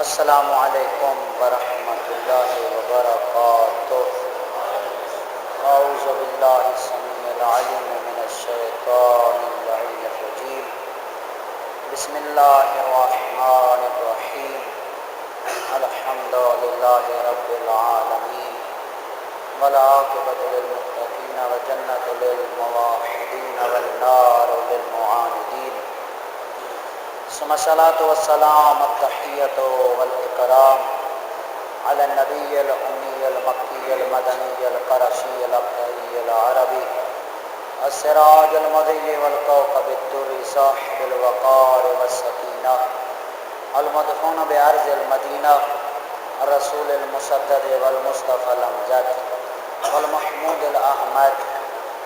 السلام علیکم ورحمۃ اللہ وبرکاتہ۔ اعوذ باللہ السمیع العلیم من الشیطان اللعین الرجیم، بسم اللہ الرحمن الرحیم، الحمد للہ رب العالمین، والعاقبۃ للمتقین وجنۃ للموحدین والنار للمعاندین، ثم الصلاۃ والسلام التحیۃ والاکرام علی النبی الامی المکی المدنی القرشی الابتری العربی السراج المضی والکوكب الدری صاحب الوقار والسکینہ المدفون بعرض المدینہ الرسول المسدد والمصطفى الامجد والمحمود الاحمد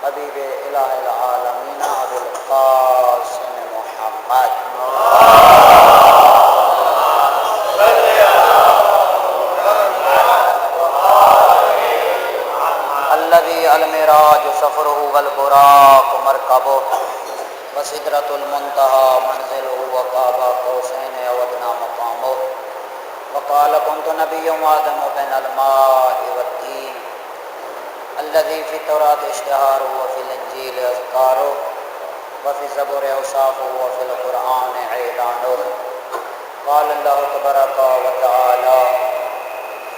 حبیب الہ العالمین ابو القاسم محمد الذي المعراج سفره والبراق مركبه وسدرة المنتهى منزله وقاب قوسين أو أدنى مقامه، وقال كنت نبيا وآدم بين الماء والدين، الذي في التوراة اشتهاره وفي الإنجيل أذكاره وفي الزبور أوصافه وفي القرآن إعلانه. قال الله تبارك وتعالى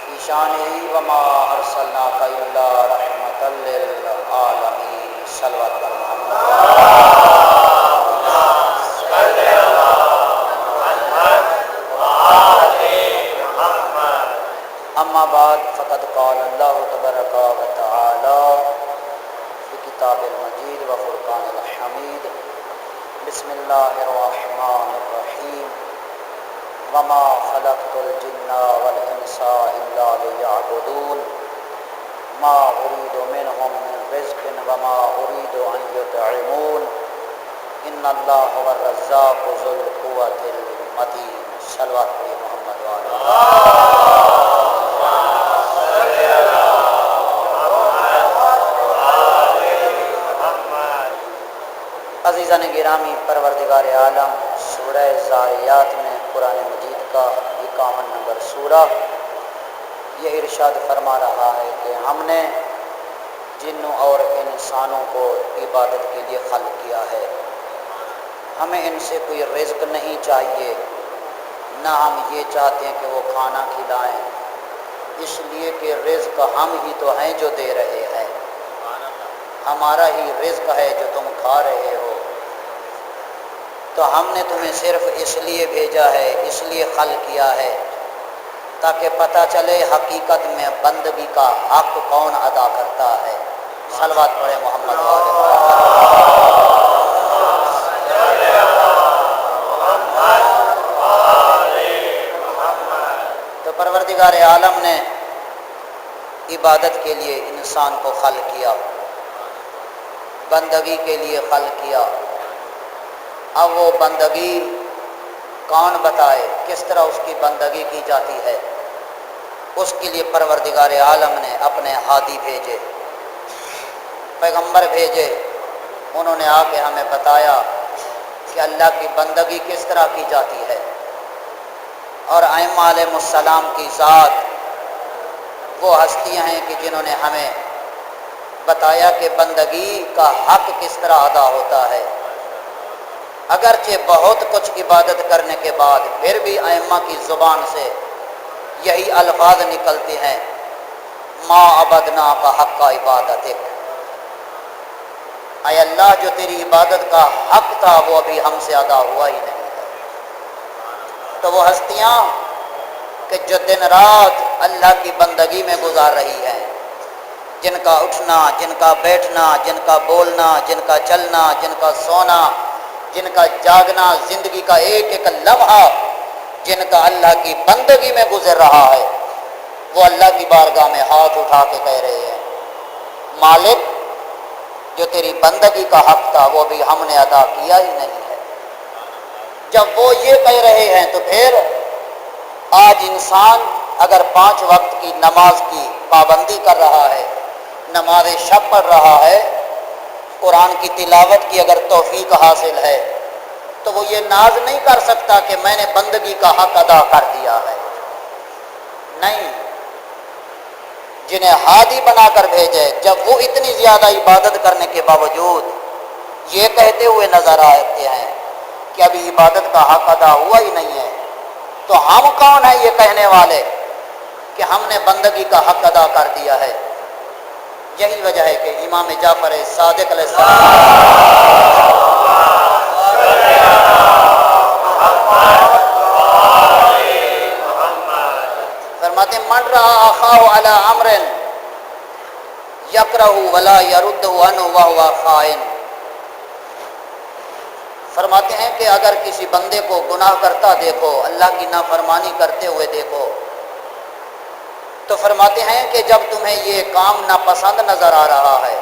في شانه وما أرسلناك إلا رحمة للعالمين. صلوات محمد. أما بعد فقد قال الله تبارك وتعالى في كتاب المجيد وفرقان الحميد، بسم الله الرحمن الرحيم، وما خلقت الجن والإنس إلا ليعبدون ما أريد منهم من رزق وما أريد أن يطعمون إن الله هو الرزاق ذو القوة المتين. صلوات محمد وعلى عزیزان گرامی، پروردگار عالم سورہ زاریات میں قرآن مجید کا 51 نمبر سورہ یہ ارشاد فرما رہا ہے کہ ہم نے جنوں اور انسانوں کو عبادت کے لیے خلق کیا ہے، ہمیں ان سے کوئی رزق نہیں چاہیے، نہ ہم یہ چاہتے ہیں کہ وہ کھانا کھلائیں، اس لیے کہ رزق ہم ہی تو ہیں جو دے رہے ہیں، ہمارا ہی رزق ہے جو تم کھا رہے ہو، تو ہم نے تمہیں صرف اس لیے بھیجا ہے، اس لیے خلق کیا ہے تاکہ پتہ چلے حقیقت میں بندگی کا حق کون ادا کرتا ہے. صلوات پڑھے محمد والے تو پروردگار عالم نے عبادت کے لیے انسان کو خلق کیا. بندگی کے لیے خلق کیا۔ اب وہ بندگی کون بتائے، کس طرح اس کی بندگی کی جاتی ہے؟ اس کے لیے پروردگار عالم نے اپنے ہادی بھیجے، پیغمبر بھیجے، انہوں نے آ کے ہمیں بتایا کہ اللہ کی بندگی کس طرح کی جاتی ہے۔ اور ائمہ علیہ السلام کی ذات وہ ہستیاں ہیں کہ جنہوں نے ہمیں بتایا کہ بندگی کا حق کس طرح ادا ہوتا ہے۔ اگرچہ بہت کچھ عبادت کرنے کے بعد پھر بھی ائمہ کی زبان سے یہی الفاظ نکلتے ہیں، ما عبدنا کا حق کا عبادتک، اے اللہ جو تیری عبادت کا حق تھا وہ ابھی ہم سے ادا ہوا ہی نہیں ہے۔ تو وہ ہستیاں کہ جو دن رات اللہ کی بندگی میں گزار رہی ہیں، جن کا اٹھنا، جن کا بیٹھنا، جن کا بولنا، جن کا چلنا، جن کا سونا، جن کا جاگنا، زندگی کا ایک ایک لمحہ جن کا اللہ کی بندگی میں گزر رہا ہے، وہ اللہ کی بارگاہ میں ہاتھ اٹھا کے کہہ رہے ہیں، مالک جو تیری بندگی کا حق تھا وہ بھی ہم نے ادا کیا ہی نہیں ہے۔ جب وہ یہ کہہ رہے ہیں تو پھر آج انسان اگر 5 وقت کی نماز کی پابندی کر رہا ہے، نماز شب پڑھ رہا ہے، قرآن کی تلاوت کی اگر توفیق حاصل ہے، تو وہ یہ ناز نہیں کر سکتا کہ میں نے بندگی کا حق ادا کر دیا ہے۔ نہیں، جنہیں ہادی بنا کر بھیجے، جب وہ اتنی زیادہ عبادت کرنے کے باوجود یہ کہتے ہوئے نظر آتے ہیں کہ ابھی عبادت کا حق ادا ہوا ہی نہیں ہے، تو ہم کون ہیں یہ کہنے والے کہ ہم نے بندگی کا حق ادا کر دیا ہے؟ یہی وجہ ہے کہ امام جعفر صادق علیہ السلام فرماتے من رأى أخاه على أمر يكره ولا يرده عنه وهو خائن، فرماتے ہیں کہ اگر کسی بندے کو گناہ کرتا دیکھو، اللہ کی نافرمانی کرتے ہوئے دیکھو، تو فرماتے ہیں کہ جب تمہیں یہ کام ناپسند نظر آ رہا ہے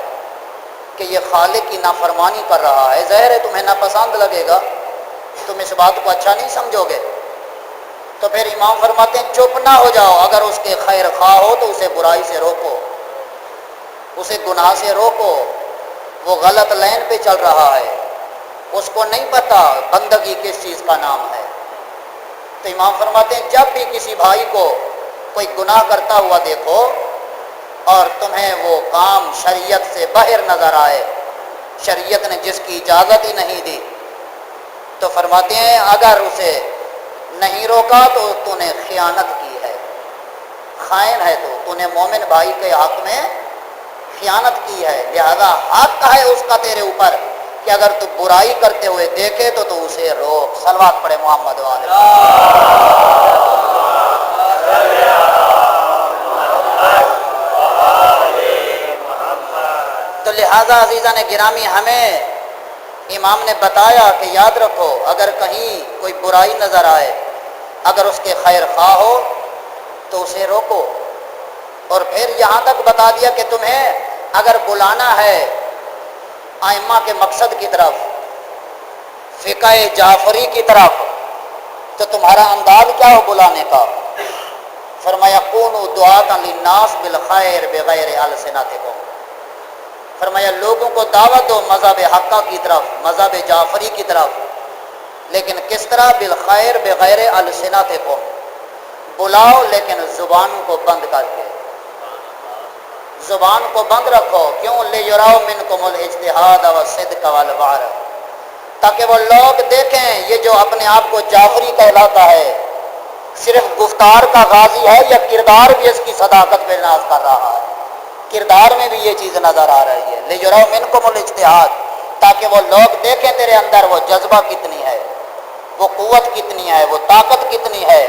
کہ یہ خالق کی نافرمانی کر رہا ہے، ظاہر ہے تمہیں ناپسند لگے گا، تم اس بات کو اچھا نہیں سمجھو گے، تو پھر امام فرماتے ہیں چپ نہ ہو جاؤ، اگر اس کے خیر خواہ ہو تو اسے برائی سے روکو، اسے گناہ سے روکو، وہ غلط لین پہ چل رہا ہے، اس کو نہیں پتا بندگی کس چیز کا نام ہے۔ تو امام فرماتے ہیں جب بھی کسی بھائی کو کوئی گناہ کرتا ہوا دیکھو اور تمہیں وہ کام شریعت سے باہر نظر آئے، شریعت نے جس کی اجازت ہی نہیں دی، تو فرماتے ہیں اگر اسے نہیں روکا تو تو نے خیانت کی ہے، خائن ہے، تو نے مومن بھائی کے حق میں خیانت کی ہے، لہذا حق ہے اس کا تیرے اوپر کہ اگر تو برائی کرتے ہوئے دیکھے تو اسے روک۔ صلوات پڑھے محمد والے۔ تو لہذا عزیزان گرامی ہمیں امام نے بتایا کہ یاد رکھو اگر کہیں کوئی برائی نظر آئے، اگر اس کے خیر خواہ ہو تو اسے روکو، اور پھر یہاں تک بتا دیا کہ تمہیں اگر بلانا ہے ائمہ کے مقصد کی طرف، فقہ جعفری کی طرف، تو تمہارا انداز کیا ہو بلانے کا؟ فرمایا کونوا دعاۃ للناس بالخیر بغیر السنتکم، فرمایا لوگوں کو دعوت دو مذہب حقہ کی طرف، مذہب جعفری کی طرف، لیکن کس طرح؟ بالخیر بغیر السنتکم، بلاؤ لیکن زبان کو بند کر کے، زبان کو بند رکھو، کیوں؟ لیراؤ منکم الاجتہاد والصدق والوعر، تاکہ وہ لوگ دیکھیں یہ جو اپنے آپ کو جعفری کہلاتا ہے صرف گفتار کا غازی ہے یا کردار بھی اس کی صداقت پہ ناز کر رہا ہے، کردار میں بھی یہ چیز نظر آ رہی ہے، لیراؤ منکم الاجتہاد، تاکہ وہ لوگ دیکھیں تیرے اندر وہ جذبہ کتنی ہے، وہ قوت کتنی ہے، وہ طاقت کتنی ہے،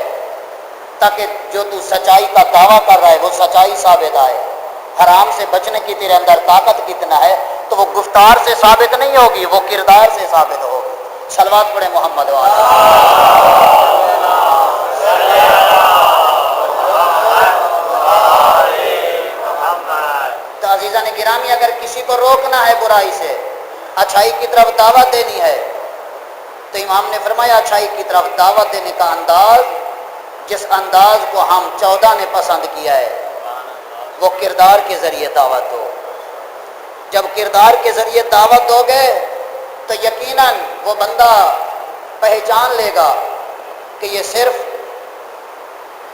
تاکہ جو تو سچائی کا دعویٰ کر رہا ہے وہ سچائی ثابت آئے، حرام سے بچنے کی تیرے اندر طاقت کتنا ہے، تو وہ گفتار سے ثابت نہیں ہوگی، وہ کردار سے ثابت ہوگی۔ صلوات پڑھے محمد والے۔ تو عزیزان گرامی اگر کسی کو روکنا ہے برائی سے اچھائی کی طرف دعوت دینی ہے تو امام نے فرمایا اچھائی کی طرف دعوت دینے کا انداز جس انداز کو ہم 14 نے پسند کیا ہے وہ کردار کے ذریعے دعوت دو. جب کردار کے ذریعے دعوت دو گے تو یقیناً وہ بندہ پہچان لے گا کہ یہ صرف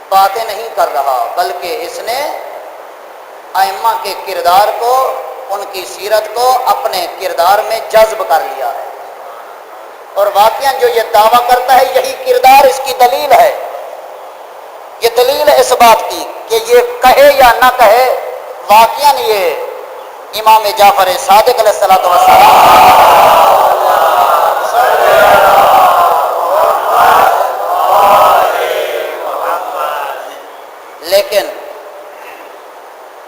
باتیں نہیں کر رہا بلکہ اس نے ائمہ کے کردار کو ان کی سیرت کو اپنے کردار میں جذب کر لیا ہے. اور واقعاً جو یہ دعویٰ کرتا ہے یہی کردار اس کی دلیل ہے. یہ دلیل ہے اس بات کی کہ یہ کہے یا نہ کہے واقعاً یہ امام جعفر صادق علیہ الصلوۃ والسلام. لیکن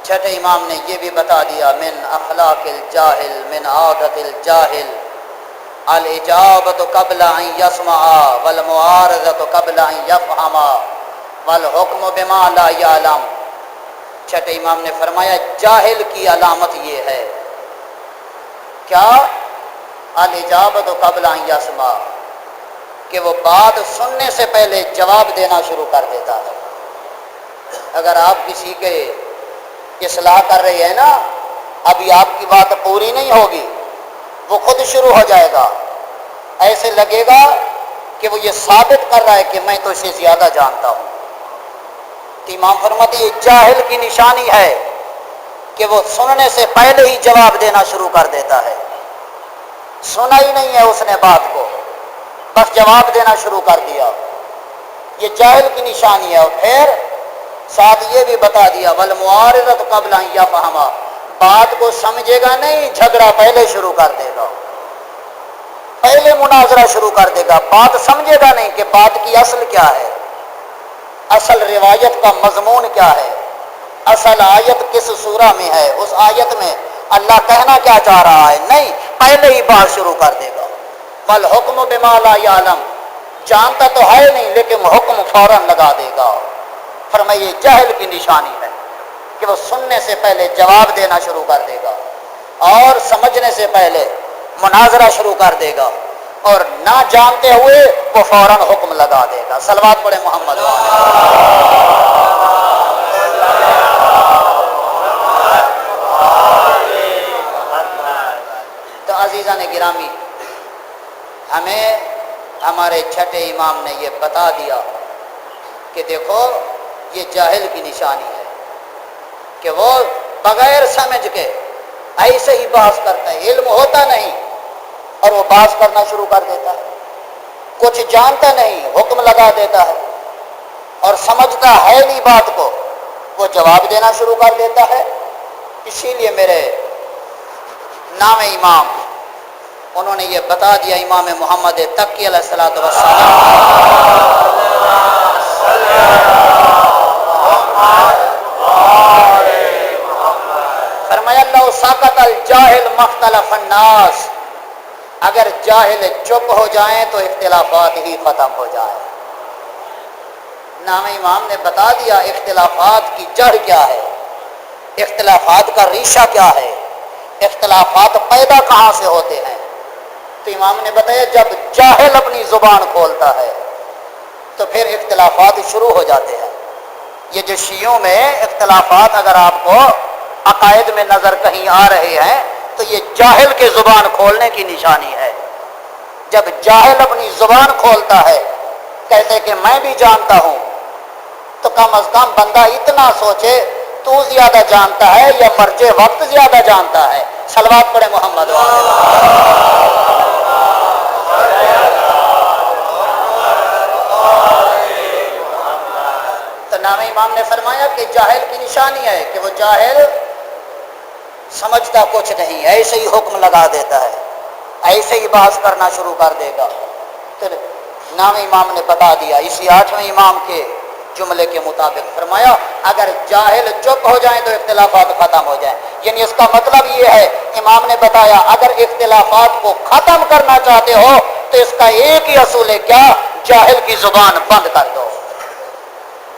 چھٹے امام نے یہ بھی بتا دیا من اخلاق الجاہل من عادت الجاہل الاجابۃ قبل ان یسمع والمعارضۃ قبل ان یفہم والحکم بما لا یعلم. چھٹے امام نے فرمایا جاہل کی علامت یہ ہے کیا الاجابۃ قبل ان یسمع کہ وہ بات سننے سے پہلے جواب دینا شروع کر دیتا ہے. اگر آپ کسی کے اصلاح کر رہے ہیں نا ابھی آپ کی بات پوری نہیں ہوگی وہ خود شروع ہو جائے گا ایسے لگے گا کہ وہ یہ ثابت کر رہا ہے کہ میں تو اسے زیادہ جانتا ہوں. تو امام فرماتے یہ جاہل کی نشانی ہے کہ وہ سننے سے پہلے ہی جواب دینا شروع کر دیتا ہے. سنا ہی نہیں ہے اس نے بات کو بس جواب دینا شروع کر دیا. یہ جاہل کی نشانی ہے. اور پھر ساتھ یہ بھی بتا دیا والمعارضۃ قبل ان یفہم بات کو سمجھے گا نہیں جھگڑا پہلے شروع کر دے گا پہلے مناظرہ شروع کر دے گا. بات سمجھے گا نہیں کہ بات کی اصل کیا ہے اصل روایت کا مضمون کیا ہے اصل آیت کس سورہ میں ہے اس آیت میں اللہ کہنا کیا چاہ رہا ہے نہیں پہلے ہی بات شروع کر دے گا. والحکم بما لا یعلم جانتا تو ہے نہیں لیکن حکم فوراً لگا دے گا. فرمایا یہ جہل کی نشانی ہے کہ وہ سننے سے پہلے جواب دینا شروع کر دے گا اور سمجھنے سے پہلے مناظرہ شروع کر دے گا اور نہ جانتے ہوئے وہ فوراً حکم لگا دے گا. صلوات پڑھے محمد. تو عزیزان گرامی ہمیں ہمارے چھٹے امام نے یہ بتا دیا کہ دیکھو یہ جاہل کی نشانی ہے کہ وہ بغیر سمجھ کے ایسے ہی بحث کرتا ہے علم ہوتا نہیں اور وہ بحث کرنا شروع کر دیتا ہے. کچھ جانتا نہیں حکم لگا دیتا ہے اور سمجھتا ہے نہیں بات کو وہ جواب دینا شروع کر دیتا ہے. اسی لیے میرے نام امام انہوں نے یہ بتا دیا امام محمد تقی علیہ الصلوۃ والسلام فرمایا اللہ ساکت الجاہل مختلف الناس اگر جاہل چپ ہو جائیں تو اختلافات ہی ختم ہو جائیں. نام امام نے بتا دیا اختلافات کی جڑ کیا ہے اختلافات کا ریشہ کیا ہے اختلافات پیدا کہاں سے ہوتے ہیں. تو امام نے بتایا جب جاہل اپنی زبان کھولتا ہے تو پھر اختلافات شروع ہو جاتے ہیں. یہ جو شیعوں میں اختلافات اگر آپ کو عقائد میں نظر کہیں آ رہے ہیں تو یہ جاہل کے زبان کھولنے کی نشانی ہے. جب جاہل اپنی زبان کھولتا ہے کہتے کہ میں بھی جانتا ہوں تو کم از کم بندہ اتنا سوچے تو زیادہ جانتا ہے یا مرجع وقت زیادہ جانتا ہے. صلوات پڑھے محمد. تو نام امام نے فرمایا کہ جاہل کی نشانی ہے کہ وہ جاہل سمجھتا کچھ نہیں ایسے ہی حکم لگا دیتا ہے ایسے ہی بحث کرنا شروع کر دے گا. تو نام امام نے بتا دیا اسی 8ویں امام کے جملے کے مطابق فرمایا اگر جاہل چپ ہو جائیں تو اختلافات ختم ہو جائیں. یعنی اس کا مطلب یہ ہے امام نے بتایا اگر اختلافات کو ختم کرنا چاہتے ہو تو اس کا ایک ہی اصول ہے کیا جاہل کی زبان بند کر دو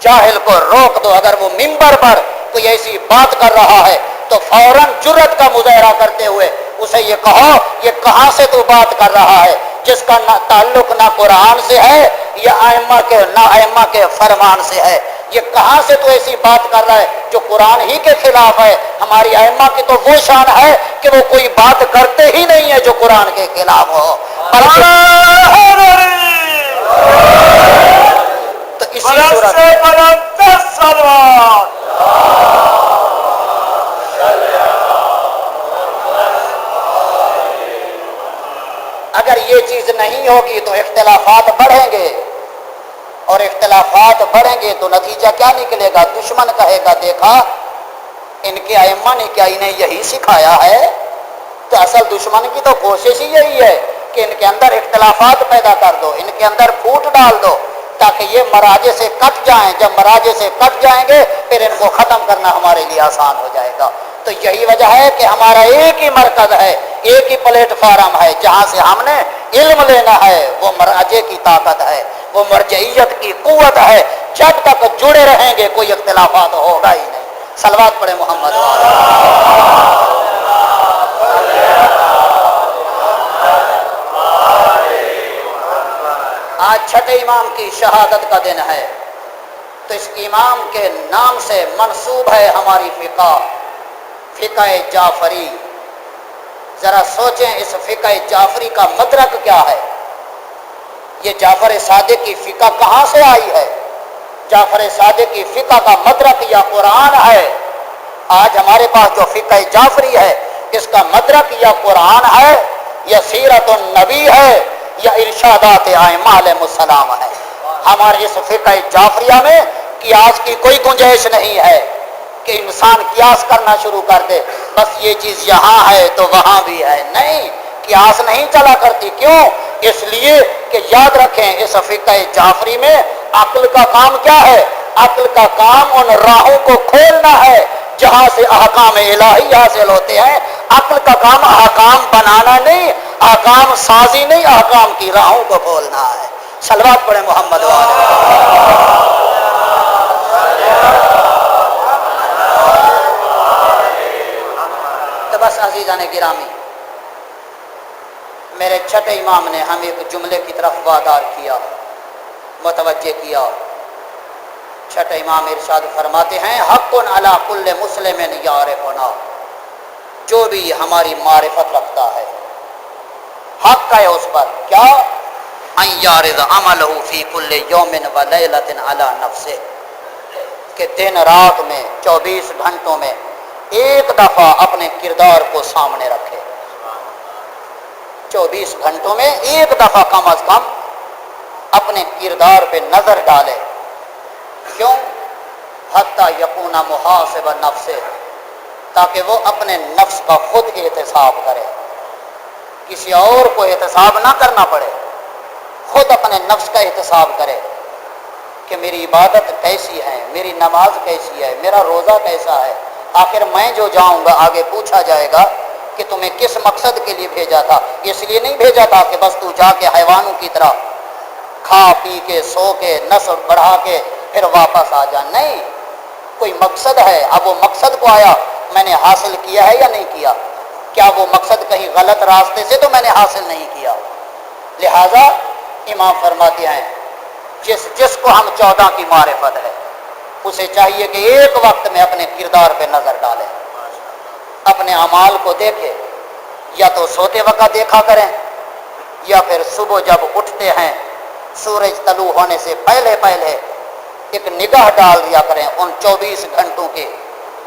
جاہل کو روک دو. اگر وہ منبر پر کوئی ایسی بات کر رہا ہے تو فوراً جرأت کا مظاہرہ کرتے ہوئے اسے یہ کہو یہ کہاں سے تو بات کر رہا ہے جس کا نہ تعلق نہ قرآن سے ہے یا ائمہ کے فرمان سے ہے؟ یہ کہاں سے تو ایسی بات کر رہا ہے جو قرآن ہی کے خلاف ہے؟ ہماری ائمہ کی تو وہ شان ہے کہ وہ کوئی بات کرتے ہی نہیں ہے جو قرآن کے خلاف ہو۔ تو اسی صورت اگر یہ چیز نہیں ہوگی تو اختلافات بڑھیں گے، اور اختلافات بڑھیں گے تو نتیجہ کیا نکلے گا؟ دشمن کہے گا دیکھا ان کے ائمہ نے کیا انہیں یہی سکھایا ہے؟ تو اصل دشمن کی تو کوشش ہی یہی ہے کہ ان کے اندر اختلافات پیدا کر دو، ان کے اندر پھوٹ ڈال دو تاکہ یہ مراجے سے کٹ جائیں۔ جب مراجے سے کٹ جائیں گے پھر ان کو ختم کرنا ہمارے لیے آسان ہو جائے گا۔ تو یہی وجہ ہے کہ ہمارا ایک ہی مرکز ہے، ایک ہی پلیٹ فارم ہے جہاں سے ہم نے علم لینا ہے، وہ مراجے کی طاقت ہے، وہ مرجعیت کی قوت ہے۔ جب تک جڑے رہیں گے کوئی اختلافات ہوگا ہی نہیں۔ صلوات پڑھے محمد والے۔ آج چھٹے امام کی شہادت کا دن ہے، تو اس امام کے نام سے منسوب ہے ہماری فقہ جعفری۔ ذرا سوچیں اس فقہ جعفری کا مدرک کیا ہے؟ یہ جعفر صادق کی فقہ کہاں سے آئی ہے؟ جعفر صادق کی فقہ کا مدرک یا قرآن ہے؟ آج ہمارے پاس جو فقہ جعفری ہے اس کا مدرک یا قرآن ہے یا سیرت النبی ہے یا ارشادات ائمہ علیہ السلام ہے؟ ہمارے اس فقہ جعفریہ میں قیاس کی کوئی گنجائش نہیں ہے کہ انسان قیاس کرنا شروع کر دے بس یہ چیز یہاں ہے تو وہاں بھی ہے۔ نہیں، قیاس نہیں چلا کرتی۔ کیوں؟ اس لیے کہ یاد رکھیں اس فقہ جعفری میں عقل کا کام کیا ہے؟ عقل کا کام ان راہوں کو کھولنا ہے جہاں سے احکام الہی حاصل ہوتے ہیں۔ عقل کا کام احکام بنانا نہیں، احکام سازی نہیں، احکام کی راہوں کو کھولنا ہے۔ صلوات پڑھے محمد والے۔ تو بس عزیزان گرامی، میرے چھٹے امام نے ہم ایک جملے کی طرف وادار کیا، متوجہ کیا۔ چھٹے امام ارشاد فرماتے ہیں حق علی کل مسلم یعرفنا، جو بھی ہماری معرفت رکھتا ہے حق ہے اس پر کیا؟ ان یعرض عملہ فی کل یوم و لیلۃ علی نفسہ، کہ دن رات میں 24 گھنٹوں میں ایک دفعہ اپنے کردار کو سامنے رکھے۔ 24 گھنٹوں میں ایک دفعہ کم از کم اپنے کردار پہ نظر ڈالے۔ کیوں؟ حتی یکون محاسب نفسہ، تاکہ وہ اپنے نفس کا خود احتساب کرے، کسی اور کو احتساب نہ کرنا پڑے، خود اپنے نفس کا احتساب کرے کہ میری عبادت کیسی ہے، میری نماز کیسی ہے، میرا روزہ کیسا ہے۔ آخر میں جو جاؤں گا آگے پوچھا جائے گا کہ تمہیں کس مقصد کے لیے بھیجا تھا؟ اس لیے نہیں بھیجا تھا کہ بس تو جا کے حیوانوں کی طرح کھا پی کے سو کے نسل بڑھا کے پھر واپس آ جا۔ نہیں، کوئی مقصد ہے۔ اب وہ مقصد کو آیا میں نے حاصل کیا ہے یا نہیں کیا؟ کیا وہ مقصد کہیں غلط راستے سے تو میں نے حاصل نہیں کیا؟ لہذا امام فرماتے ہیں جس کو ہم 14 کی معرفت ہے اسے چاہیے کہ ایک وقت میں اپنے کردار پہ نظر ڈالے، اپنے اعمال کو دیکھے، یا تو سوتے وقت دیکھا کریں یا پھر صبح جب اٹھتے ہیں سورج طلوع ہونے سے پہلے پہلے ایک نگاہ ڈال دیا کریں ان 24 گھنٹوں کے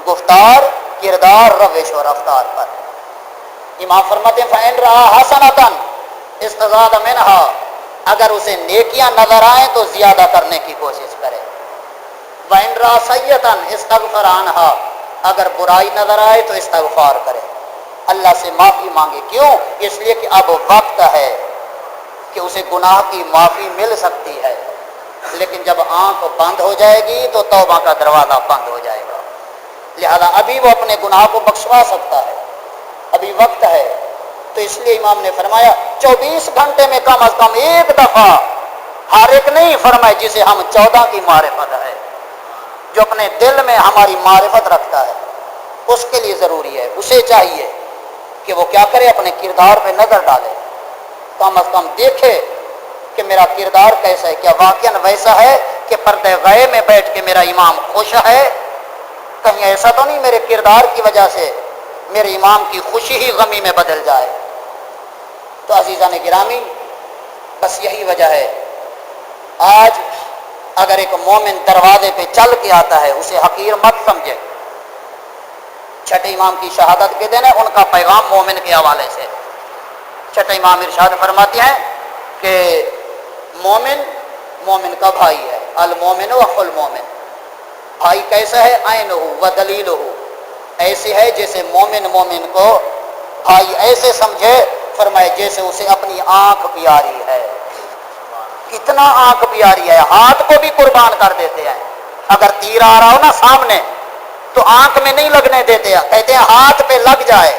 گفتار، کردار، روش و رفتار پر۔ امام فرماتے ہیں فَإِنْ رَأَىٰ حَسَنَةً اسْتَزَادَ مِنْهَا، اگر اسے نیکیاں نظر آئیں تو زیادہ کرنے کی کوشش کرے۔ وَإِنْ رَأَىٰ سَیِّئَةً اسْتَغْفَرَ عَنْهَا، اگر برائی نظر آئے تو استغفار کرے، اللہ سے معافی مانگے۔ کیوں؟ اس لیے کہ اب وقت ہے کہ اسے گناہ کی معافی مل سکتی ہے، لیکن جب آنکھ بند ہو جائے گی تو توبہ کا دروازہ بند ہو جائے گا۔ لہذا ابھی وہ اپنے گناہ کو بخشوا سکتا ہے، ابھی وقت ہے۔ تو اس لیے امام نے فرمایا 24 گھنٹے میں کم از کم ایک دفعہ، ہر ایک نہیں فرمائے جسے ہم 14 کی معرفت ہے، جو اپنے دل میں ہماری معرفت رکھتا ہے اس کے لیے ضروری ہے، اسے چاہیے کہ وہ کیا کرے، اپنے کردار پہ نظر ڈالے، کم از کم دیکھے کہ میرا کردار کیسا ہے، کیا واقعاً ویسا ہے کہ پردہ غیب میں بیٹھ کے میرا امام خوش ہے؟ کہیں ایسا تو نہیں میرے کردار کی وجہ سے میرے امام کی خوشی ہی غمی میں بدل جائے۔ تو عزیزان گرامی، بس یہی وجہ ہے، آج اگر ایک مومن دروازے پہ چل کے آتا ہے اسے حقیر مت سمجھے۔ چھٹے امام کی شہادت کے دن ہے، ان کا پیغام مومن کے حوالے سے۔ چھٹے امام ارشاد فرماتے ہیں کہ مومن مومن کا بھائی ہے، المومن و اخو المومن۔ بھائی کیسا ہے؟ عینہ و دلیلہ، ایسے ہے جیسے مومن مومن کو بھائی ایسے سمجھے، فرمائے جیسے اسے اپنی آنکھ پیاری ہے۔ کتنا آنکھ پیاری ہے، ہاتھ کو بھی قربان کر دیتے ہیں۔ اگر تیر آ رہا ہو نا سامنے تو آنکھ میں نہیں لگنے دیتے، کہتے ہیں ہاتھ پہ لگ جائے،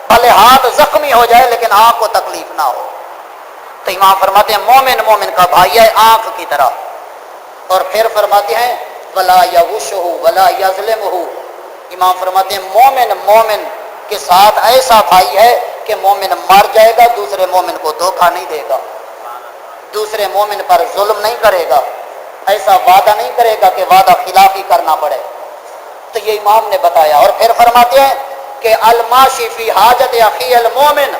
بھلے ہاتھ زخمی ہو جائے لیکن آنکھ کو تکلیف نہ ہو۔ تو امام فرماتے ہیں مومن مومن کا بھائی ہے آنکھ کی طرح۔ اور پھر فرماتے ہیں ولا یغشہ ولا یظلمہ، امام فرماتے ہیں مومن مومن کے ساتھ ایسا بھائی ہے کہ مومن مر جائے گا دوسرے مومن کو دھوکہ نہیں دے گا، دوسرے مومن پر ظلم نہیں کرے گا، ایسا وعدہ نہیں کرے گا کہ وعدہ خلافی کرنا پڑے۔ تو یہ امام نے بتایا۔ اور پھر فرماتے ہیں کہ الماشی فی حاجت اخی المومن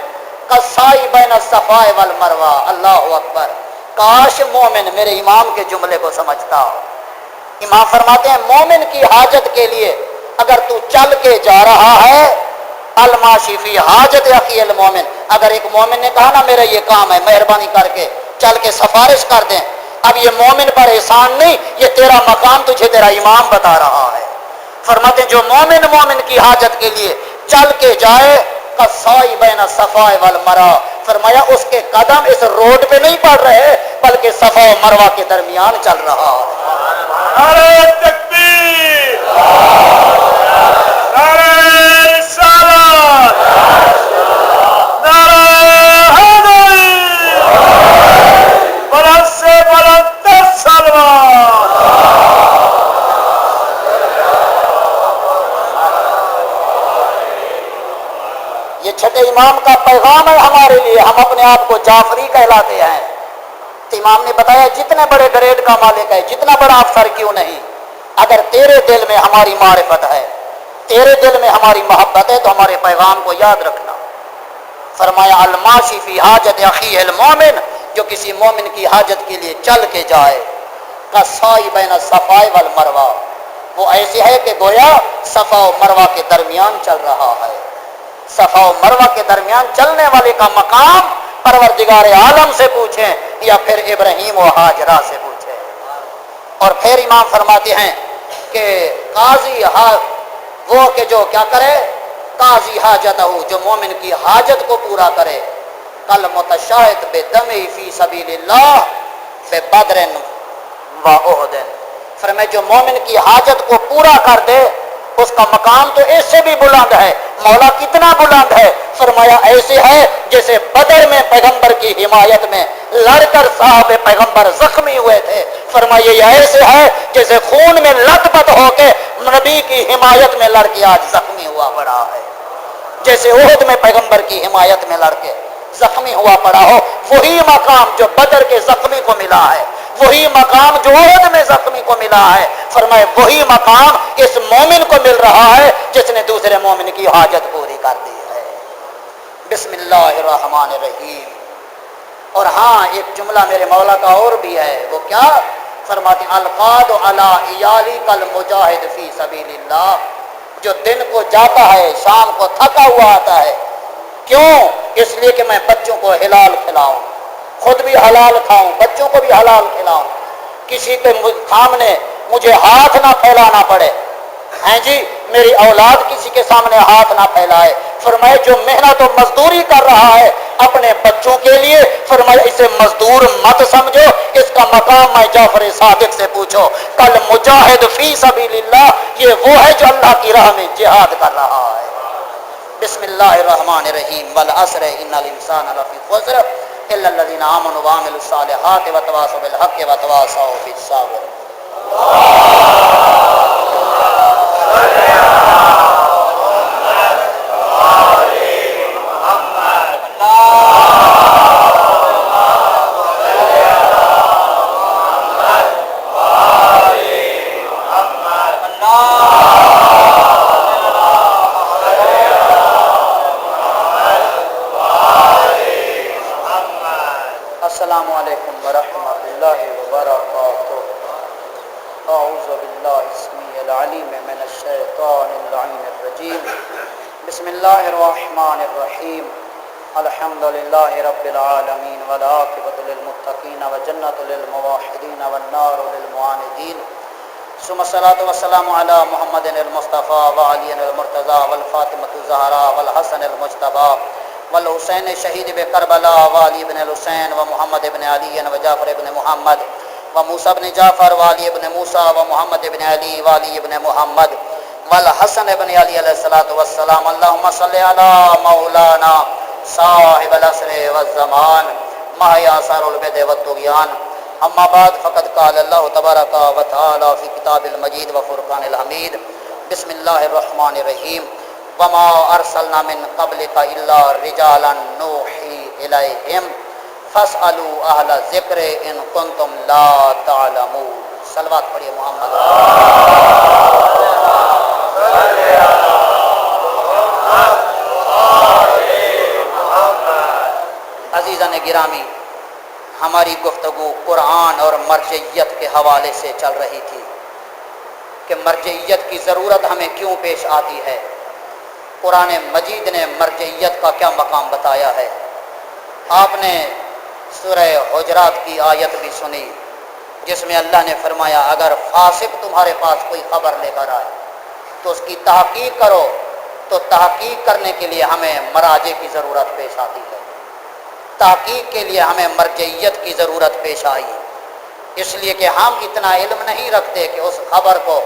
قصائی بین الصفا والمروہ۔ اللہ اکبر، کاش مومن میرے امام کے جملے کو سمجھتا ہو۔ امام فرماتے ہیں مومن کی حاجت کے لیے اگر تو چل کے جا رہا ہے، الماشی فی حاجت اخی المومن، اگر ایک مومن نے کہا نا میرا یہ کام ہے، مہربانی کر کے چل کے سفارش کر دیں، اب یہ مومن پر احسان نہیں، یہ تیرا مقام تجھے تیرا امام بتا رہا ہے۔ فرماتے ہیں جو مومن مومن کی حاجت کے لیے چل کے جائے، قصائی بین الصفا والمروہ، فرمایا اس کے قدم اس روڈ پہ نہیں پڑ رہے بلکہ صفا و مروہ کے درمیان چل رہا ہے۔ نعرہ تکبیر، نعرہ رسالت، نعرہ حیدری، بلند سے بلند تر سلوات۔ یہ چھٹے امام کا پیغام ہے ہمارے لیے، ہم اپنے آپ کو جعفری کہلاتے ہیں۔ تو امام نے بتایا جتنے بڑے گریڈ کا مالک ہے، جتنا بڑا افسر کیوں نہیں، اگر تیرے دل میں ہماری معرفت ہے، تیرے دل میں ہماری محبت ہے تو ہمارے پیغام کو یاد رکھنا۔ فرمایا الماشی فی حاجت اخیہ المومن، جو کسی مومن کی حاجت کے لیے چل کے جائے، قصائی بین الصفا والمروہ، وہ ایسے ہے کہ گویا صفا و مروہ کے درمیان چل رہا ہے۔ صفا و مروہ کے درمیان چلنے والے کا مقام پروردگار عالم سے پوچھیں یا پھر ابراہیم و ہاجرہ سے پوچھیں۔ اور پھر امام فرماتے ہیں کہ قاضی وہ کہ جو کیا کرے، قاضی حاجتہ، جو مومن کی حاجت کو پورا کرے، کل متشاہد بدم فی سبیل اللہ ببدر و احد، فرمائے جو مومن کی حاجت کو پورا کر دے اس کا مقام تو اس سے بھی بلند ہے۔ مولا کتنا بلند ہے، فرمایا ایسے ہے جیسے بدر میں پیغمبر کی حمایت میں لڑ کر صاحب پیغمبر زخمی ہوئے تھے، فرمایا یہ ایسے ہے جیسے خون میں لت پت ہو کے نبی کی حمایت میں لڑ کے آج زخمی ہوا پڑا ہے، جیسے احد میں پیغمبر کی حمایت میں لڑ کے زخمی ہوا پڑا ہو۔ وہی مقام جو بدر کے زخمی کو ملا ہے، وہی مقام جو احد میں زخمی کو ملا ہے، فرمائے وہی مقام اس مومن کو مل رہا ہے جس نے دوسرے مومن کی حاجت پوری کر دی ہے۔ بسم اللہ الرحمن الرحیم۔ اور ہاں ایک جملہ میرے مولا کا اور بھی ہے، وہ کیا فرماتے ہیں القاد علی ایالی کل مجاہد فی سبیل اللہ، جو دن کو جاتا ہے شام کو تھکا ہوا آتا ہے، کیوں؟ اس لیے کہ میں بچوں کو حلال کھلاؤں، خود بھی حلال کھاؤں، بچوں کو بھی حلال کھلاؤں، کسی کے سامنے مجھے ہاتھ نہ پھیلانا پڑے، ہیں جی میری اولاد کسی کے سامنے ہاتھ نہ پھیلائے۔ فرمائے جو محنت و مزدوری کر رہا ہے اپنے بچوں کے لیے، فرمائے اسے مزدور مت سمجھو، اس کا مقام میں جعفر صادق سے پوچھو، کل مجاہد فی سبیل اللہ، یہ وہ ہے جو اللہ کی راہ میں جہاد کر رہا ہے۔ بسم اللہ الرحمن الرحیم والعصر ان الانسان لفی خسر الا الذین آمنوا وعملوا الصالحات وتواصوا بالحق وتواصوا بالصبر۔ وبرکاتہ۔ اعوذ باللہ السمیع العلیم من الشیطان اللعین الرجیم، بسم اللہ الرحمن الرحیم، الحمد للہ رب العالمین والعاقبۃ للمتقین وجنۃ للموحدین والنار للمعاندین، ثم الصلاۃ والسلام علی محمد المصطفیٰ وعلی المرتضیٰ والفاطمۃ الزہراء والحسن المجتبیٰ والحسین شہید بکربلا وعلی بن الحسین ومحمد بن علی وجعفر بن محمد وموسیٰ بن جعفر وعلی بن موسیٰ ومحمد بن علی وعلی بن محمد والحسن بن علی علیہ الصلوۃ والسلام۔ اللہم صلی علی مولانا صاحب العصر والزمان ماہی آثار البدع والطغیان، اما بعد فقد قال اللہ تبارک و تعالی فی کتاب المجید و فرقان الحمید، بسم اللہ الرحمن الرحیم، وما ارسلنا من قبلک الا رجالا نوحی الیہم فاسألوا اہل ذکر ان کنتم لا تعلمون۔ صلوات پڑھیے محمد۔ عزیزان گرامی، ہماری گفتگو قرآن اور مرجعیت کے حوالے سے چل رہی تھی کہ مرجعیت کی ضرورت ہمیں کیوں پیش آتی ہے، قرآن مجید نے مرجعیت کا کیا مقام بتایا ہے۔ آپ نے سورہ حجرات کی آیت بھی سنی جس میں اللہ نے فرمایا اگر فاسق تمہارے پاس کوئی خبر لے کر آئے تو اس کی تحقیق کرو، تو تحقیق کرنے کے لیے ہمیں مراجع کی ضرورت پیش آتی ہے، تحقیق کے لیے ہمیں مرجعیت کی ضرورت پیش آئی، اس لیے کہ ہم اتنا علم نہیں رکھتے کہ اس خبر کو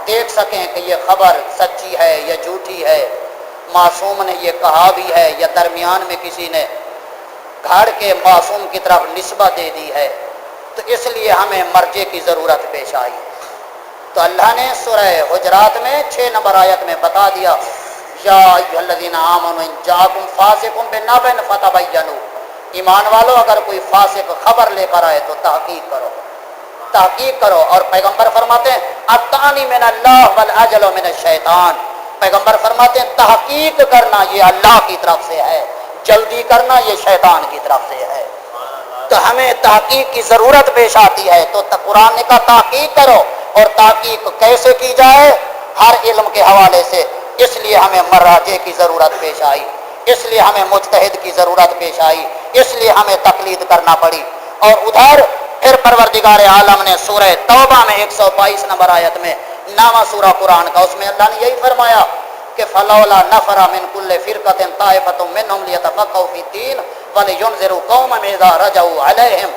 دیکھ سکیں کہ یہ خبر سچی ہے یا جھوٹی ہے، معصوم نے یہ کہا بھی ہے یا درمیان میں کسی نے گھاڑ کے معصوم کی طرف نسبت دے دی ہے، تو اس لیے ہمیں مرجع کی ضرورت پیش آئی۔ تو اللہ نے سورہ حجرات میں 6 نمبر آیت میں بتا دیا یا ایھا الذین آمنوا ان جاءکم فاسق بنبأ فتبینوا، ایمان والو اگر کوئی فاسق خبر لے کر آئے تو تحقیق کرو، تحقیق کرو۔ اور پیغمبر فرماتے ہیں الطعنی من اللہ والاجل من الشیطان، پیغمبر فرماتے ہیں تحقیق کرنا یہ اللہ کی طرف سے ہے، جلدی کرنا یہ شیطان کی طرف سے ہے۔ تو ہمیں تحقیق کی ضرورت پیش آتی ہے، تو قرآن نے کہا تحقیق کرو، اور تحقیق کیسے کی جائے؟ ہر علم کے حوالے سے، اس لیے ہمیں مراجع کی ضرورت پیش آئی، اس لیے ہمیں مجتہد کی ضرورت پیش آئی، اس لیے ہمیں تقلید کرنا پڑی۔ اور ادھر پھر پروردگار عالم نے سورہ توبہ میں 122 نمبر آیت میں، نامہ سورہ قرآن کا، اس میں اللہ نے یہی فرمایا کہ فلولا نفر من کل فرقۃ طائفۃ منهم لیتفقهوا فی الدین ولینذروا قوما اذا رجعوا علیہم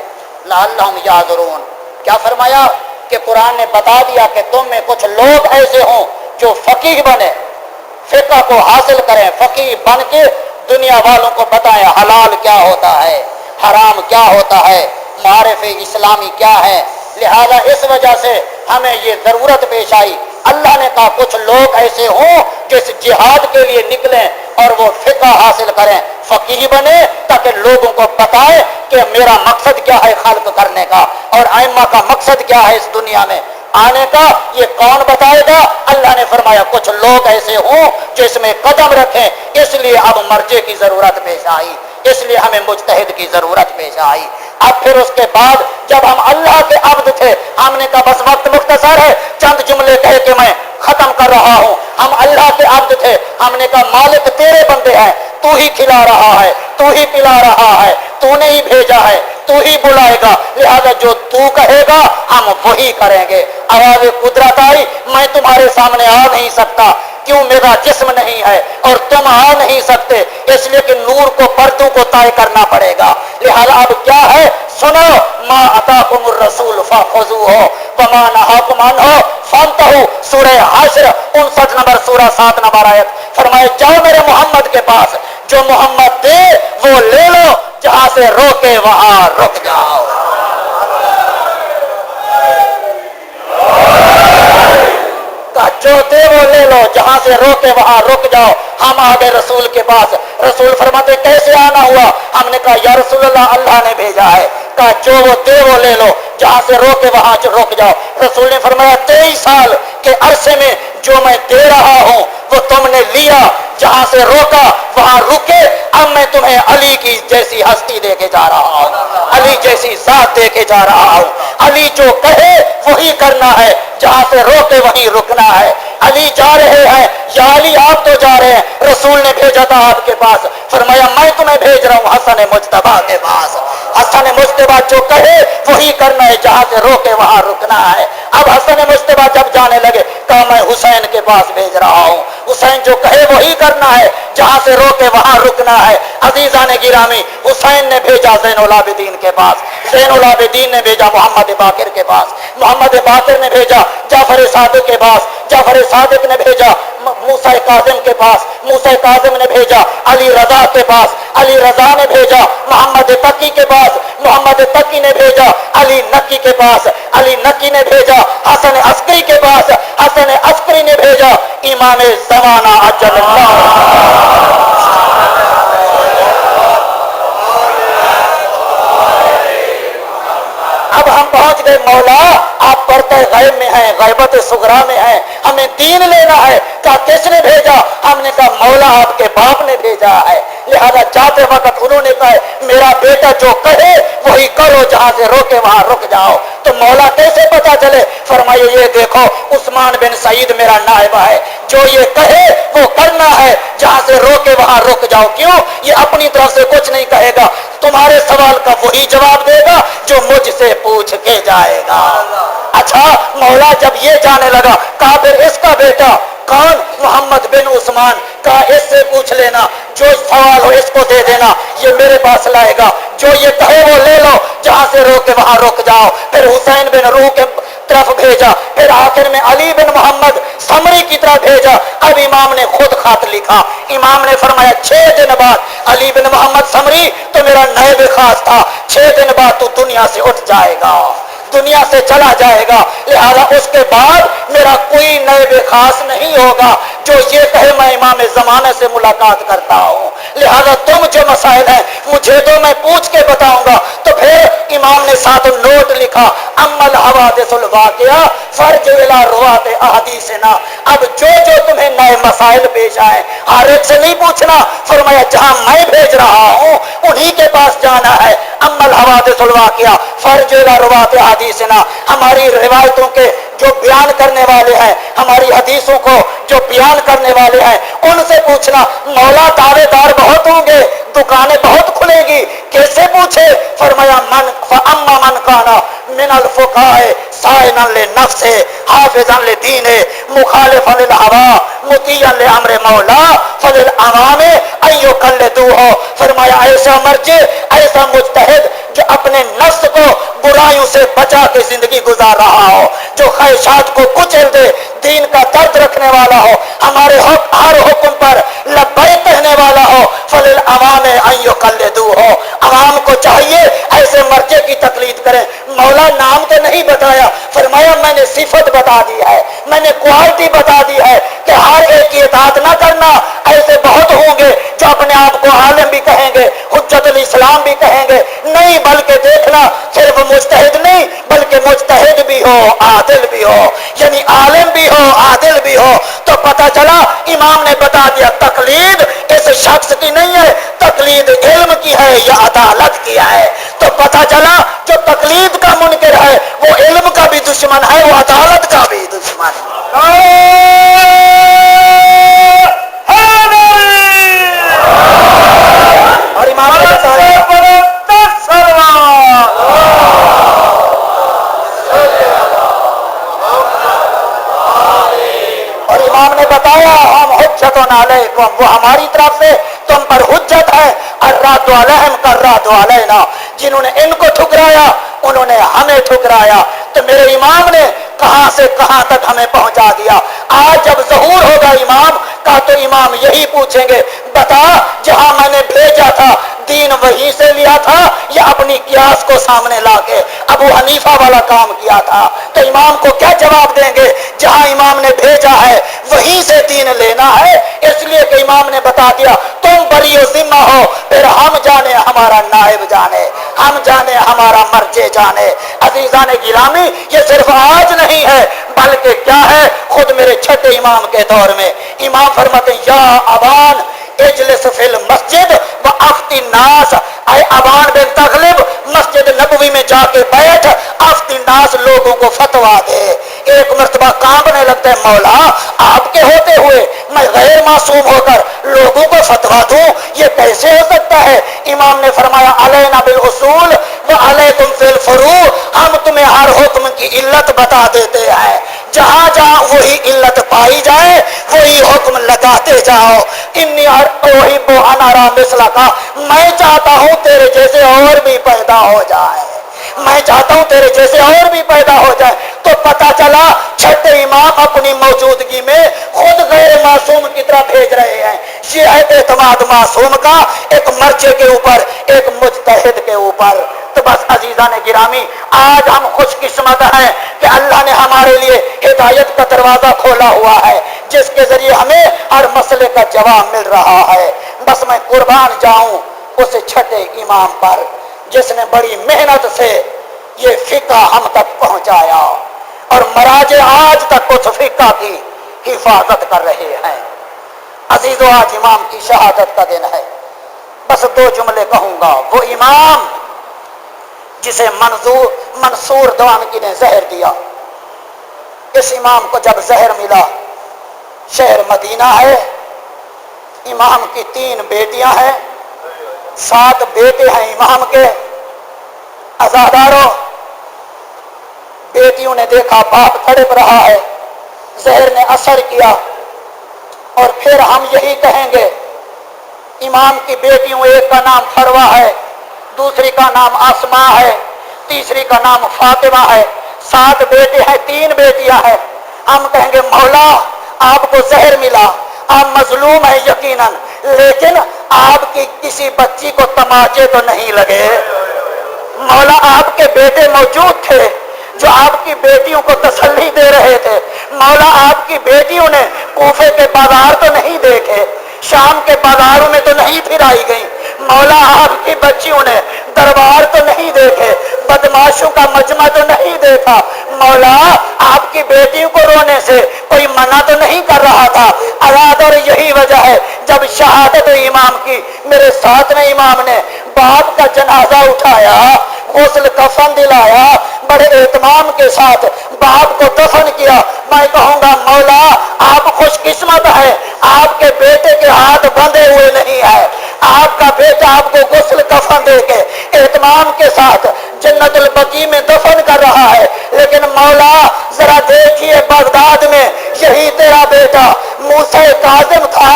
لعلهم یحذرون۔ کیا فرمایا کہ قرآن نے بتا دیا کہ تم میں کچھ لوگ ایسے ہوں جو فقیہ بنے، فقہ کو حاصل کریں، فقیہ بن کے دنیا والوں کو بتائیں حلال کیا ہوتا ہے، حرام کیا ہوتا ہے، معارف اسلامی کیا ہے۔ لہذا اس وجہ سے ہمیں یہ ضرورت پیش آئی، اللہ نے کہا کچھ لوگ ایسے ہوں جو اس جہاد کے لیے نکلیں اور وہ فقہ حاصل کریں، فقیہ بنے، تاکہ لوگوں کو بتائے کہ میرا مقصد کیا ہے خلق کرنے کا، اور ائمہ کا مقصد کیا ہے اس دنیا میں آنے کا، یہ کون بتائے گا؟ اللہ نے فرمایا کچھ لوگ ایسے ہوں جو اس میں قدم رکھیں، اس لیے اب مرجع کی ضرورت پیش آئی، اس لیے ہمیں مجتہد کی ضرورت پیش آئی۔ اب پھر اس کے بعد جب ہم اللہ کے عبد تھے، ہم نے کہا بس وقت مختصر ہے، چند جملے کہہ کے میں ختم کر رہا ہوں، ہم اللہ کے عبد تھے، ہم نے کہا مالک تیرے بندے ہیں، تو ہی کھلا رہا ہے، تو ہی پلا رہا ہے، تو نے ہی بھیجا ہے، تو ہی بلائے گا، لہذا جو تو کہے گا ہم وہی کریں گے۔ آواز قدرت آئی، میں تمہارے سامنے آ نہیں سکتا، کیوں؟ میرا جسم نہیں ہے اور تم آ نہیں سکتے، اس لیے کہ نور کو پردوں کو طے کرنا پڑے گا۔ لہذا اب کیا ہے؟ سنو، ما اتاکم الرسول فخذوہ وما نہاکم عنہ فانتہوا، سورہ حشر 59 نمبر سورہ 7 نمبر آیت، فرمائے جاؤ میرے محمد کے پاس، جو محمد دے وہ لے لو، جہاں سے روکے وہاں رک جاؤ۔ جو دے وہ لے لو، جہاں سے روکے وہاں رک جاؤ۔ ہم آ گئے رسول کے پاس، رسول فرماتے کیسے آنا ہوا؟ ہم نے کہا یا رسول اللہ اللہ نے بھیجا ہے، کہا جو وہ دے وہ لے لو، جہاں سے روکے وہاں رک جاؤ۔ رسول نے فرمایا 23 سال کے عرصے میں جو میں دے رہا ہوں وہ تم نے لیا، جہاں سے روکا وہاں رکے، اب میں تمہیں علی کی جیسی ہستی دے کے جا رہا ہوں، علی جیسی ذات دے کے جا رہا ہوں۔ علی جو کہے وہی کرنا ہے، جہاں سے روکے وہیں رکنا ہے۔ علی جا رہے ہیں، یا علی آپ تو جا رہے ہیں، رسول نے بھیجا تھا آپ کے پاس، فرمایا میں تمہیں بھیج رہا ہوں حسن مجتبی کے پاس۔ حسن مجتبی جو کہے وہی کرنا ہے، جہاں سے روکے وہاں رکنا ہے۔ اب حسن مجتبی جب جانے لگے کہا میں حسین کے پاس بھیج رہا ہوں، حسین جو کہے وہی کرنا ہے، جہاں سے روکے وہاں رکنا ہے۔ عزیزان گرامی، حسین نے بھیجا زین العابدین کے پاس، زین العابدین نے بھیجا محمد باقر کے پاس، محمد باقر نے بھیجا جعفر صادق کے پاس، جعفر صادق نے بھیجا موسیٰ کاظم کے پاس، موسیٰ کاظم نے بھیجا علی رضا کے پاس، علی رضا نے بھیجا محمد تقی کے پاس، محمد تقی نے بھیجا علی نقی کے پاس، علی نقی نے بھیجا حسن عسکری کے پاس، حسن عسکری نے بھیجا امام زمانہ اجل اللہ۔ اب ہم پہنچ گئے مولا آپ پرتہ غیب میں ہیں، غیبت صغرا میں ہیں، ہمیں دین لینا ہے۔ کہا کس نے بھیجا؟ ہم نے کہا مولا آپ کے باپ نے بھیجا ہے، لہذا جاتے وقت انہوں نے کہا میرا بیٹا جو کہے وہی کرو، جہاں سے روکے وہاں رک جاؤ۔ تو مولا کیسے پتا چلے؟ فرمائے یہ دیکھو عثمان بن سعید میرا نائب ہے، جو یہ کہے وہ کرنا ہے، جہاں سے روکے وہاں رک جاؤ۔ کیوں؟ یہ اپنی طرف سے کچھ نہیں کہے گا، تمہارے سوال کا وہی جواب دے گا جو مجھ سے پوچھ کے جائے گا۔ اچھا مولا جب یہ جانے لگا کہا پھر اس کا بیٹا کون؟ محمد بن عثمان۔ کہا اس سے پوچھ لینا، جو سوال ہو اس کو دے دینا، یہ میرے پاس لائے گا، جو یہ کہے وہ لے لو، جہاں سے روکے وہاں رک جاؤ۔ پھر حسین بن روح کے طرف بھیجا، پھر آخر میں علی بن محمد سمری کی طرف بھیجا۔ اب امام نے خود خط لکھا، امام نے فرمایا 6 دن بعد علی بن محمد سمری تو میرا نائب خاص تھا، 6 دن بعد تو دنیا سے اٹھ جائے گا، دنیا سے چلا جائے گا، لہذا اس کے بعد میرا کوئی نائب خاص نہیں ہوگا جو یہ کہے میں امام زمانے سے ملاقات کرتا ہوں، لہذا تم جو مسائل ہیں مجھے تو میں پوچھ کے بتاؤں گا۔ تو پھر امام نے ساتھ نوٹ لکھا اما الحوادث الواقعہ فرج الی روات احادیثنا، اب جو تمہیں نئے مسائل پیش آئے ہر ایک سے نہیں پوچھنا، فرمایا جہاں میں بھیج رہا ہوں انہی کے پاس جانا ہے۔ اما الحوادث الواقعہ فرج الی روات احادیثنا، ہماری روایتوں کے جو بیان کرنے والے ہیں، ہماری حدیثوں کو جو بیان کرنے والے ہیں ان سے پوچھنا۔ مولا دعوے دار بہت ہوں گے، دکانیں بہت کھلے گی، کیسے پوچھے؟ فرمایا من فاما من کانا من الفقهاء صائنا لنفس حافظا لدین مخالفا للهوى مطیعا لامر مولا فللعوام ان یقلدوه، فرمایا ایسا مرجع، ایسا مجتہد جو اپنے نفس کو برائیوں سے بچا کے زندگی گزار رہا ہو، جو خواہشات کو کچل دے، دین کا درد رکھنے والا ہو، ہمارے ہر حکم پر لبیک کہنے والا ہو، فللعوام ان یقلدوه، عوام کو چاہیے ایسے مرجع کی تقلید کریں۔ مولا نام تو نہیں بتایا، فرمایا میں نے صفت بتا دی ہے، میں نے کوالٹی بتا دی ہے کہ ہر ایک کی اطاعت نہ کرنا، ایسے بہت ہوں گے جو اپنے آپ کو عالم بھی کہیں گے، حجت الاسلام بھی کہیں گے، نہیں بلکہ دیکھنا صرف مجتہد نہیں بلکہ مجتہد بھی ہو عادل بھی ہو، یعنی عالم بھی ہو عادل بھی ہو۔ تو پتہ چلا امام نے بتا دیا تقلید اس شخص کی نہیں ہے، تقلید علم کی ہے یا عدالت کی ہے۔ تو پتہ چلا جو تقلید کا منکر ہے وہ علم کا بھی دشمن ہے، وہ عدالت کا بھی دشمن ہے۔ اور امام نے بتایا ہم حجت علیکم، وہ ہماری طرف سے تم پر حجت ہے، الرد علیہم کالرد علینا، جنہوں نے ان کو ٹھکرایا انہوں نے ہمیں ٹھکرایا۔ تو میرے امام نے کہاں سے کہاں تک ہمیں پہنچا دیا۔ آج جب ظہور ہوگا امام کا تو امام یہی پوچھیں گے بتا جہاں میں نے بھیجا تھا دین وہیں سے لیا تھا یا اپنی قیاس کو سامنے لا کے ابو حنیفہ والا کام کیا تھا؟ تو امام کو کیا جواب دیں گے؟ جہاں امام نے بھیجا ہے وہیں سے دین لینا ہے، اس لیے کہ امام نے بتا دیا تم بری و ذمہ ہو، پھر ہم جانے ہمارا نائب جانے، ہم جانے ہمارا مرجع جانے۔ عزیزان گرامی یہ صرف آج نہیں ہے بلکہ کیا ہے خود میرے چھٹے امام کے دور میں امام فرماتے ہیں یا ابان اجلس فی المسجد و افتی الناس، اے ابان بن تغلب مسجد نبوی میں جا کے بیٹھ افتی الناس کو فتوا دے. ایک مرتبہ کانپنے لگتا ہے مولا آپ کے ہوتے ہوئے میں غیر معصوم ہو کر لوگوں کو فتوا دوں, یہ کیسے ہو سکتا ہے؟ امام نے فرمایا علینا بالاصول وعلیکم فی الفروع, ہم تمہیں ہر حکم کی علت بتا دیتے ہیں, جہاں جہاں وہی علت پائی جائے وہی حکم لگاتے جاؤ. انی احب ان ارى مثلک, میں چاہتا ہوں تیرے جیسے اور بھی پیدا ہو جائے, میں چاہتا ہوں تیرے جیسے اور بھی پیدا ہو جائے. تو پتا چلا چھٹے امام اپنی موجودگی میں خود غیر معصوم کی طرح بھیج رہے ہیں. یہ ہے اعتماد معصوم کا, ایک مرچے کے اوپر, ایک مجتہد کے اوپر. تو بس عزیزان گرامی, آج ہم خوش قسمت ہیں کہ اللہ نے ہمارے لیے ہدایت کا دروازہ کھولا ہوا ہے, جس کے ذریعے ہمیں ہر مسئلے کا جواب مل رہا ہے. بس میں قربان جاؤں اس چھٹے امام پر جس نے بڑی محنت سے یہ فقہ ہم تک پہنچایا, اور مراجع آج تک اس فقہ کی حفاظت کر رہے ہیں. عزیزو, آج امام کی شہادت کا دن ہے. بس 2 جملے کہوں گا. وہ امام جسے منصور دوانکی نے زہر دیا, اس امام کو جب زہر ملا, شہر مدینہ ہے, امام کی 3 بیٹیاں ہیں, 7 بیٹے ہیں امام کے. عزاداروں, بیٹیوں نے دیکھا باپ تڑپ رہا ہے, زہر نے اثر کیا, اور پھر ہم یہی کہیں گے امام کی بیٹیوں, ایک کا نام فروا ہے, دوسری کا نام آسماء ہے, تیسری کا نام فاطمہ ہے. 7 بیٹے ہیں, 3 بیٹیاں ہیں. ہم کہیں گے مولا آپ کو زہر ملا, آپ مظلوم ہیں یقیناً, لیکن آپ کی کسی بچی کو تماچے تو نہیں لگے. مولا آپ کے بیٹے موجود تھے جو آپ کی بیٹیوں کو تسلی دے رہے تھے. مولا آپ کی بیٹیوں نے کوفے کے بازار تو نہیں دیکھے, شام کے بازاروں میں تو نہیں پھرائی گئی. مولا آپ کی بچیوں نے دربار تو نہیں دیکھے, بدماشوں کا مجمع تو نہیں دیکھا. مولا آپ کی بیٹیوں کو رونے سے کوئی منع تو نہیں کر رہا تھا. اور یہی وجہ ہے جب شہادت امام کی, میرے ساتھ میں امام نے باپ کا جنازہ اٹھایا, غسل کفن دلایا, بڑے اہتمام کے ساتھ باپ کو دفن کیا. میں کہوں گا مولا آپ خوش قسمت ہیں, آپ کے بیٹے کے ہاتھ بندھے ہوئے نہیں ہے. آپ کا بیٹا آپ کو غسل کفن دے کے اہتمام کے ساتھ جنت البقیع میں دفن کر رہا ہے. لیکن مولا ذرا دیکھیے, بغداد میں یہی تیرا بیٹا موسیٰ کاظم تھا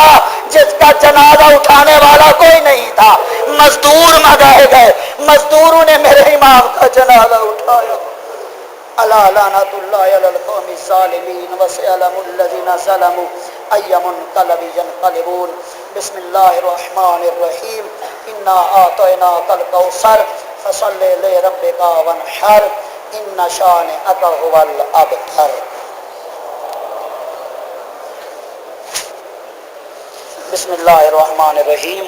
جس کا جنازہ اٹھانے والا کوئی نہیں تھا, مزدور منگائے گئے, مزدوروں نے میرے امام کا جنازہ اٹھایا. الا لعنۃ اللہ علی القوم الظالمین وسيعلم الذين ظلموا اي منقلب ينقلبون. بسم اللہ الرحمن الرحیم. انا اعطیناک الکوثر فصل لربک وانحر ان شانئک هو الابتر. بسم اللہ الرحمن الرحیم.